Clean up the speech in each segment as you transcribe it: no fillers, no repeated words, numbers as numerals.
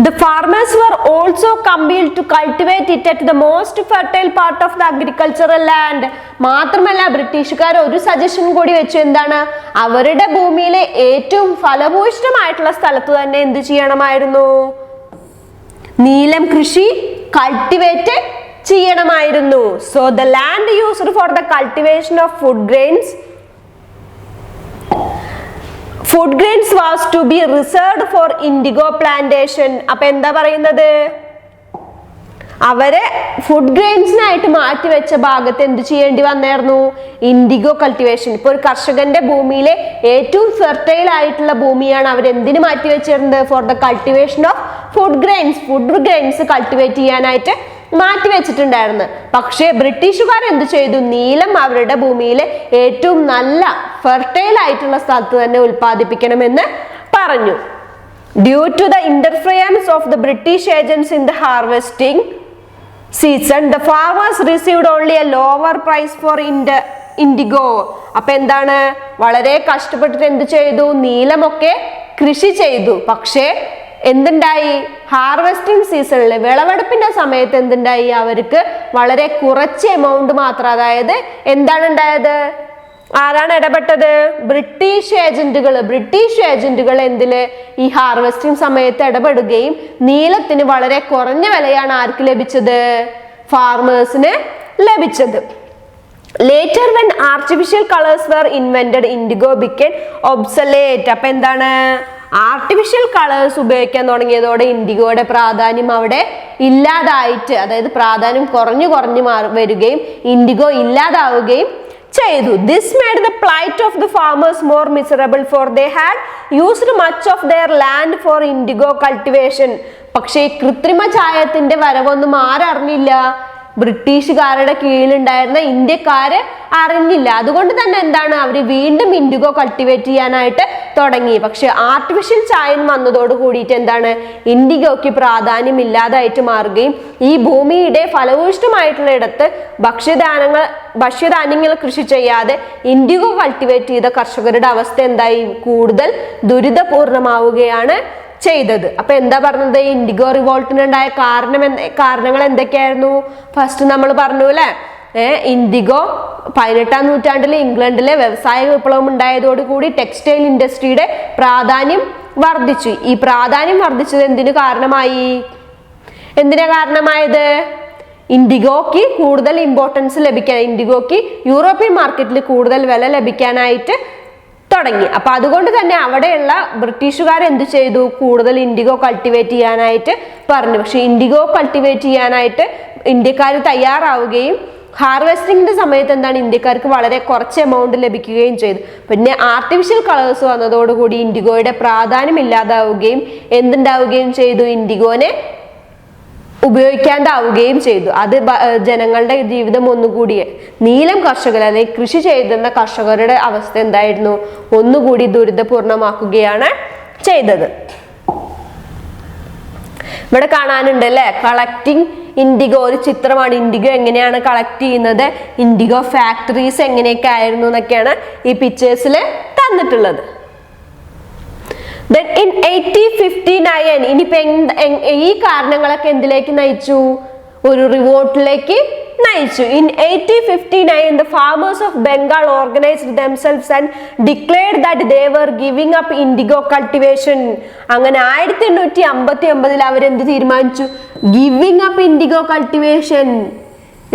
The farmers were also compelled to cultivate it at the most fertile part of the agricultural land. മാത്രമല്ല ബ്രിട്ടീഷുകാർ ഒരു suggestion കൂടി വെച്ചു. എന്താണ്? അവരുടെ ഭൂമിയിലെ ഏറ്റവും ഫലഭൂയിഷ്ഠമായിട്ടുള്ള സ്ഥലത്ത് തന്നെ എന്ത് ചെയ്യണമായിരുന്നു? നീലം കൃഷി കൾട്ടിവേറ്റ് ചെയ്യണമായിരുന്നു. So the land used for the cultivation of food grains was to be reserved for indigo plantation. അപ്പൊ എന്താ പറയുന്നത്? അവരെ ഫുഡ് ഗ്രെയിൻസിനായിട്ട് മാറ്റിവെച്ച ഭാഗത്ത് എന്ത് ചെയ്യേണ്ടി വന്നായിരുന്നു? IndiGo cultivation. ഇപ്പൊ ഒരു കർഷകന്റെ ഭൂമിയിലെ ഏറ്റവും ഫെർട്ടൈൽ ആയിട്ടുള്ള ഭൂമിയാണ് അവർ എന്തിനു മാറ്റിവെച്ചിരുന്നത്? For the cultivation of food grains cultivate ചെയ്യാനായിട്ട് മാറ്റിവെച്ചിട്ടുണ്ടായിരുന്നു. പക്ഷേ ബ്രിട്ടീഷുകാർ എന്ത് ചെയ്തു? നീലം അവരുടെ ഭൂമിയിലെ ഏറ്റവും നല്ല ഫെർട്ടൈൽ ആയിട്ടുള്ള സ്ഥലത്ത് തന്നെ ഉൽപ്പാദിപ്പിക്കണമെന്ന് പറഞ്ഞു. Due to the interference of the British agents in the harvesting season the farmers received only a lower price for indigo. അപ്പൊ എന്താണ്? വളരെ കഷ്ടപ്പെട്ടിട്ട് എന്ത് ചെയ്തു? നീലമൊക്കെ കൃഷി ചെയ്തു. പക്ഷേ എന്തുണ്ടായി? ഹാർവെസ്റ്റിംഗ് സീസണിൽ വിളവെടുപ്പിന്റെ സമയത്ത് എന്തുണ്ടായി? അവർക്ക് വളരെ കുറച്ച് എമൗണ്ട് മാത്രം. അതായത് എന്താണ് ഉണ്ടായത്? ആരാണ് ഇടപെട്ടത്? ബ്രിട്ടീഷ് ഏജന്റുകൾ എന്തില്? ഈ ഹാർവെസ്റ്റിംഗ് സമയത്ത് ഇടപെടുകയും നീലത്തിന് വളരെ കുറഞ്ഞ വിലയാണ് ആർക്ക് ലഭിച്ചത്? ഫാർമേഴ്സിന് ലഭിച്ചത്. Later when artificial colors were invented, indigo became obsolete. അപ്പൊ എന്താണ്? ആർട്ടിഫിഷ്യൽ കളേഴ്സ് ഉപയോഗിക്കാൻ തുടങ്ങിയതോടെ ഇൻഡിഗോയുടെ പ്രാധാന്യം അവിടെ ഇല്ലാതായിട്ട്, അതായത് പ്രാധാന്യം കുറഞ്ഞു വരികയും ഇൻഡിഗോ ഇല്ലാതാവുകയും ചെയ്തു. This made the plight of the farmers more miserable, for they had used much of their land for indigo cultivation. പക്ഷേ കൃത്രിമ ചായത്തിന്റെ വരവൊന്നും ആരറിഞ്ഞില്ല? ബ്രിട്ടീഷുകാരുടെ കീഴിലുണ്ടായിരുന്ന ഇന്ത്യക്കാര് അറിഞ്ഞില്ല. അതുകൊണ്ട് തന്നെ എന്താണ്? അവർ വീണ്ടും ഇൻഡിഗോ കൾട്ടിവേറ്റ് ചെയ്യാനായിട്ട് തുടങ്ങി. പക്ഷെ ആർട്ടിഫിഷ്യൽ ചായം വന്നതോട് കൂടിയിട്ട് എന്താണ്? ഇൻഡിഗോയ്ക്ക് പ്രാധാന്യം ഇല്ലാതായിട്ട് മാറുകയും ഈ ഭൂമിയുടെ ഫലഭൂയിഷ്ഠമായിട്ടുള്ള ഇടത്ത് ഭക്ഷ്യധാന്യങ്ങൾ കൃഷി ചെയ്യാതെ ഇൻഡിഗോ കൾട്ടിവേറ്റ് ചെയ്ത കർഷകരുടെ അവസ്ഥ എന്തായി? കൂടുതൽ ദുരിതപൂർണമാവുകയാണ് ചെയ്തത്. അപ്പൊ എന്താ പറഞ്ഞത്? ഇൻഡിഗോ റിവോൾട്ടിനുണ്ടായ കാരണങ്ങൾ എന്തൊക്കെയായിരുന്നു? ഫസ്റ്റ് നമ്മൾ പറഞ്ഞു അല്ലെ, ഇൻഡിഗോ 18ാം നൂറ്റാണ്ടിലെ ഇംഗ്ലണ്ടിലെ വ്യവസായ വിപ്ലവം ഉണ്ടായതോടുകൂടി ടെക്സ്റ്റൈൽ ഇൻഡസ്ട്രിയുടെ പ്രാധാന്യം വർദ്ധിച്ചു. ഈ പ്രാധാന്യം വർദ്ധിച്ചത് എന്തിനു കാരണമായി? എന്തിനാ കാരണമായത്? ഇൻഡിഗോക്ക് കൂടുതൽ ഇമ്പോർട്ടൻസ് ലഭിക്കാൻ, ഇൻഡിഗോക്ക് യൂറോപ്യൻ മാർക്കറ്റിൽ കൂടുതൽ വില ലഭിക്കാനായിട്ട് തുടങ്ങി. അപ്പൊ അതുകൊണ്ട് തന്നെ അവിടെയുള്ള ബ്രിട്ടീഷുകാർ എന്ത് ചെയ്തു? കൂടുതൽ ഇൻഡിഗോ കൾട്ടിവേറ്റ് ചെയ്യാനായിട്ട് പറഞ്ഞു. പക്ഷെ ഇൻഡിഗോ കൾട്ടിവേറ്റ് ചെയ്യാനായിട്ട് ഇന്ത്യക്കാർ തയ്യാറാവുകയും ഹാർവെസ്റ്റിംഗിന്റെ സമയത്ത് എന്താണ്? ഇന്ത്യക്കാർക്ക് വളരെ കുറച്ച് എമൗണ്ട് ലഭിക്കുകയും ചെയ്തു. പിന്നെ ആർട്ടിഫിഷ്യൽ കളേഴ്സ് വന്നതോടുകൂടി ഇൻഡിഗോയുടെ പ്രാധാന്യം ഇല്ലാതാവുകയും എന്തുണ്ടാവുകയും ചെയ്തു? ഇൻഡിഗോനെ ഉപയോഗിക്കാണ്ടാവുകയും ചെയ്തു. അത് ജനങ്ങളുടെ ജീവിതം ഒന്നുകൂടി, നീലം കർഷകർ അല്ലെങ്കിൽ കൃഷി ചെയ്തിരുന്ന കർഷകരുടെ അവസ്ഥ എന്തായിരുന്നു? ഒന്നുകൂടി ദുരിതപൂർണമാക്കുകയാണ് ചെയ്തത്. ഇവിടെ കാണാനുണ്ട് അല്ലെ, കളക്ടിങ് ഇൻഡിഗോ ഒരു ചിത്രമാണ്. ഇൻഡിഗോ എങ്ങനെയാണ് കളക്ട് ചെയ്യുന്നത്, ഇൻഡിഗോ ഫാക്ടറീസ് എങ്ങനെയൊക്കെ ആയിരുന്നു എന്നൊക്കെയാണ് ഈ പിക്ചേഴ്സിൽ തന്നിട്ടുള്ളത്. Then in 1859 ഇനിയിപ്പോ ഈ കാരണങ്ങളൊക്കെ എന്തിലേക്ക് നയിച്ചു? ഒരു റിവോൾട്ടിലേക്ക് നയിച്ചു. In 1859 the farmers of Bengal organized themselves and declared that they were giving up indigo cultivation. അങ്ങനെ 1859 അവരെന്ത് തീരുമാനിച്ചു? ഗിവിംഗ് അപ്പ് ഇൻഡിഗോ കൾട്ടിവേഷൻ,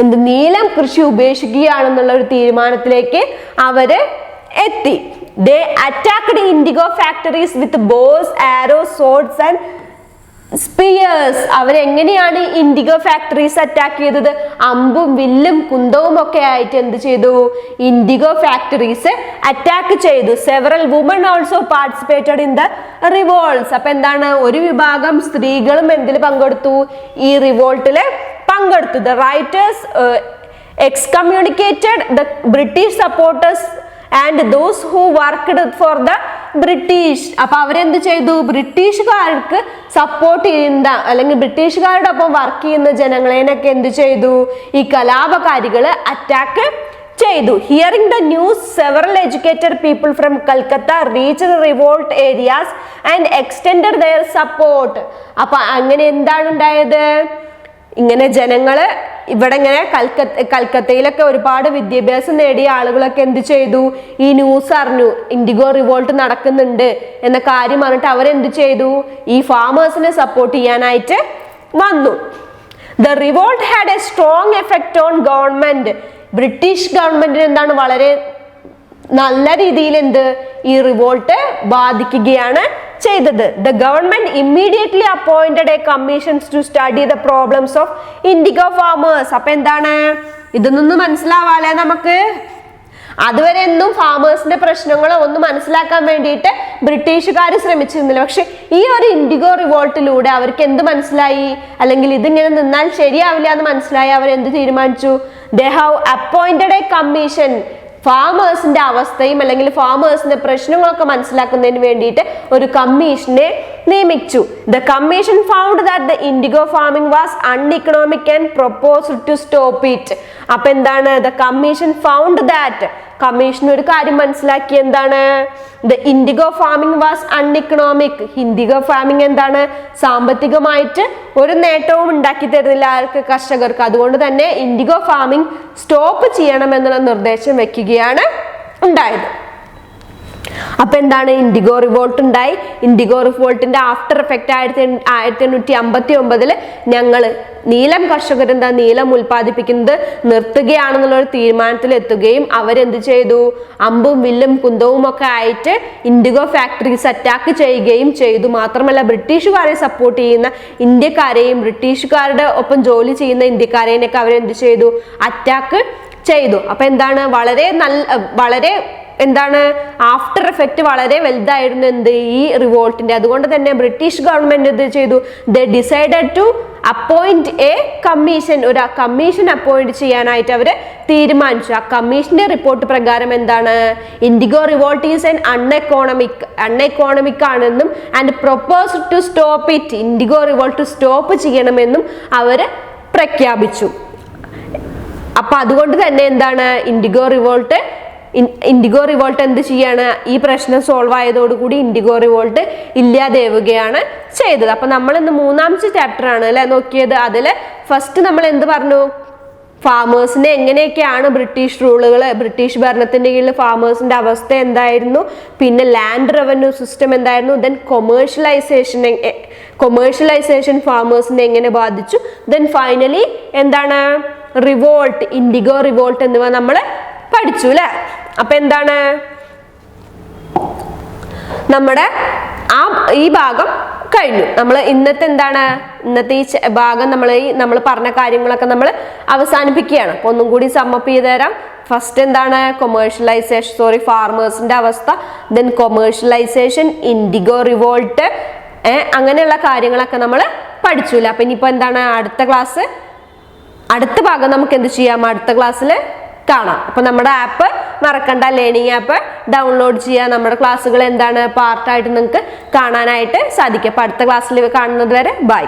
എന്ത് നീലം കൃഷി ഉപേക്ഷിക്കുകയാണെന്നുള്ള ഒരു തീരുമാനത്തിലേക്ക് അവര് എത്തി. They attacked indigo factories with bows, arrows, swords and spears. അവരെങ്ങനെയാണ് ഇൻഡിഗോ ഫാക്ടറീസ് അറ്റാക്ക് ചെയ്തത്? അമ്പും വില്ലും കുന്തവും ഒക്കെ ആയിട്ട് എന്ത് ചെയ്തു? ഇൻഡിഗോ ഫാക്ടറീസ് അറ്റാക്ക് ചെയ്തു. Several women also participated in the revolts. അപ്പൊ എന്താണ്? ഒരു വിഭാഗം സ്ത്രീകളും എന്തിൽ പങ്കെടുത്തു? ഈ റിവോൾട്ടില് പങ്കെടുത്തു. The writers excommunicated the British supporters and those who worked for the British. അപ്പൊ അവരെന്ത് ചെയ്തു? ബ്രിട്ടീഷുകാർക്ക് സപ്പോർട്ട് ചെയ്യുന്ന അല്ലെങ്കിൽ ബ്രിട്ടീഷുകാരുടെ ഒപ്പം വർക്ക് ചെയ്യുന്ന ജനങ്ങളെയൊക്കെ എന്ത് ചെയ്തു? ഈ കലാപകാരികള് അറ്റാക്ക് ചെയ്തു. Hearing the news several educated people from Calcutta reached revolt areas and extended their support. അപ്പൊ അങ്ങനെ എന്താണ് ഉണ്ടായത്? ഇങ്ങനെ ജനങ്ങള് ഇവിടെ ഇങ്ങനെ കൽക്കത്തയിലൊക്കെ ഒരുപാട് വിദ്യാഭ്യാസം നേടിയ ആളുകളൊക്കെ എന്ത് ചെയ്തു? ഈ ന്യൂസ് അറിഞ്ഞു ഇൻഡിഗോ റിവോൾട്ട് നടക്കുന്നുണ്ട് എന്ന കാര്യം പറഞ്ഞിട്ട് അവരെന്ത് ചെയ്തു? ഈ ഫാമേഴ്സിനെ സപ്പോർട്ട് ചെയ്യാനായിട്ട് വന്നു. The revolt had a strong effect on government. British ഗവൺമെന്റിന് എന്താണ് വളരെ നല്ല രീതിയിൽ ഈ റിവോൾട്ട് ബാധിക്കുകയാണ് ചെയ്തത്. The government immediately appointed a commissions to study the problems of indigo farmers. അപ്പൊ എന്താണ് ഇതൊന്നും മനസ്സിലാവാല്ലേ നമുക്ക്? അതുവരെ ഒന്നും ഫാമേഴ്സിന്റെ പ്രശ്നങ്ങൾ ഒന്ന് മനസ്സിലാക്കാൻ വേണ്ടിയിട്ട് ബ്രിട്ടീഷുകാർ ശ്രമിച്ചിരുന്നില്ല. പക്ഷെ ഈ ഒരു ഇൻഡിഗോ റിവോൾട്ടിലൂടെ അവർക്ക് എന്ത് മനസ്സിലായി? അല്ലെങ്കിൽ ഇതിങ്ങനെ നിന്നാൽ ശരിയാവില്ല എന്ന് മനസ്സിലായി. അവരെന്ത് തീരുമാനിച്ചു? They have appointed a commission. ഫാമേഴ്സിന്റെ അവസ്ഥയും അല്ലെങ്കിൽ ഫാമേഴ്സിന്റെ പ്രശ്നങ്ങളൊക്കെ മനസ്സിലാക്കുന്നതിന് വേണ്ടിയിട്ട് ഒരു കമ്മീഷനെ നിയമിച്ചു. The commission found that the indigo farming was uneconomic and proposed to stop it. അപ്പൊ എന്താണ്? The commission found that, commission ഒരു കാര്യം മനസ്സിലാക്കി, എന്താണ്? The indigo farming was uneconomic. Indigo farming എന്താണ്? സാമ്പത്തികമായിട്ട് ഒരു നേട്ടവും ഉണ്ടാക്കി തരുന്നില്ല ആർക്ക്? കർഷകർക്ക്. അതുകൊണ്ട് തന്നെ ഇൻഡിഗോ ഫാമിംഗ് സ്റ്റോപ്പ് ചെയ്യണമെന്നുള്ള നിർദ്ദേശം വെക്കുകയാണ് ഉണ്ടായത്. അപ്പൊ എന്താണ്? ഇൻഡിഗോ റിവോൾട്ട് ഉണ്ടായി. ഇൻഡിഗോ റിവോൾട്ടിന്റെ ആഫ്റ്റർ എഫക്റ്റ് 1859 ഞങ്ങള് നീലം കർഷകർ നീലം ഉൽപ്പാദിപ്പിക്കുന്നത് നിർത്തുകയാണെന്നുള്ള ഒരു തീരുമാനത്തിൽ എത്തുകയും അവരെന്ത് ചെയ്തു? അമ്പും വില്ലും കുന്തവും ഒക്കെ ആയിട്ട് ഇൻഡിഗോ ഫാക്ടറീസ് അറ്റാക്ക് ചെയ്യുകയും ചെയ്തു. മാത്രമല്ല ബ്രിട്ടീഷുകാരെ സപ്പോർട്ട് ചെയ്യുന്ന ഇന്ത്യക്കാരെയും ബ്രിട്ടീഷുകാരുടെ ഒപ്പം ജോലി ചെയ്യുന്ന ഇന്ത്യക്കാരെയൊക്കെ അവരെന്ത് ചെയ്തു? അറ്റാക്ക് ചെയ്തു. അപ്പൊ എന്താണ്? വളരെ എന്താണ് ആഫ്റ്റർ എഫക്റ്റ് വളരെ വലുതായിരുന്നു ഈ റിവോൾട്ടിന്റെ. അതുകൊണ്ട് തന്നെ ബ്രിട്ടീഷ് ഗവൺമെന്റ് എന്ത് ചെയ്തു? They decided to appoint a commission. ഒരു കമ്മീഷൻ അപ്പോയിന്റ് ചെയ്യാനായിട്ട് അവര് തീരുമാനിച്ചു. ആ കമ്മീഷന്റെ റിപ്പോർട്ട് പ്രകാരം എന്താണ്? Indigo revolt is an uneconomic ആണെന്നും and proposed to stop it. Indigo revolt stop ചെയ്യണമെന്നും അവര് പ്രഖ്യാപിച്ചു. അപ്പൊ അതുകൊണ്ട് തന്നെ എന്താണ്? ഇൻഡിഗോ റിവോൾട്ട് എന്ത് ചെയ്യാണ്? ഈ പ്രശ്നം സോൾവ് ആയതോടുകൂടി ഇൻഡിഗോ റിവോൾട്ട് ഇല്ലാതാവുകയാണ് ചെയ്തത്. അപ്പൊ നമ്മൾ ഇന്ന് 3ാമത്തെ ചാപ്റ്റർ ആണ് അല്ലെ നോക്കിയത്. അതില് ഫസ്റ്റ് നമ്മൾ എന്ത് പറഞ്ഞു? ഫാമേഴ്സിനെ എങ്ങനെയൊക്കെയാണ് ബ്രിട്ടീഷ് ഭരണത്തിന്റെ കീഴിൽ ഫാമേഴ്സിന്റെ അവസ്ഥ എന്തായിരുന്നു, പിന്നെ ലാൻഡ് റവന്യൂ സിസ്റ്റം എന്തായിരുന്നു, ദെൻ കൊമേഴ്ഷ്യലൈസേഷൻ ഫാമേഴ്സിനെ എങ്ങനെ ബാധിച്ചു, ദെൻ ഫൈനലി എന്താണ്? റിവോൾട്ട്, ഇൻഡിഗോ റിവോൾട്ട് എന്നിവ നമ്മൾ പഠിച്ചു അല്ലെ. അപ്പൊ എന്താണ് നമ്മുടെ ഈ ഭാഗം കഴിഞ്ഞു. നമ്മൾ ഇന്നത്തെ ഈ ഭാഗം നമ്മൾ പറഞ്ഞ കാര്യങ്ങളൊക്കെ നമ്മൾ അവസാനിപ്പിക്കുകയാണ്. അപ്പൊ ഒന്നും കൂടി സമ്മപ്പ് ചെയ്ത് തരാം. ഫസ്റ്റ് എന്താണ്? ഫാർമേഴ്സിന്റെ അവസ്ഥ, ദെൻ കൊമേഴ്ഷ്യലൈസേഷൻ, ഇൻഡിഗോ റിവോൾട്ട്, അങ്ങനെയുള്ള കാര്യങ്ങളൊക്കെ നമ്മൾ പഠിച്ചില്ല. അപ്പൊ ഇനിയിപ്പോ എന്താണ്? അടുത്ത ഭാഗം നമുക്ക് എന്ത് ചെയ്യാം? അടുത്ത ക്ലാസ്സിൽ കാണാം. അപ്പൊ നമ്മുടെ ആപ്പ് മറക്കണ്ട, ലേണിംഗ് ആപ്പ് ഡൗൺലോഡ് ചെയ്യുക. നമ്മുടെ ക്ലാസ്സുകൾ പാർട്ടായിട്ട് നിങ്ങൾക്ക് കാണാനായിട്ട് സാധിക്കും. അപ്പൊ അടുത്ത ക്ലാസ്സിൽ കാണുന്നത് വരെ ബൈ.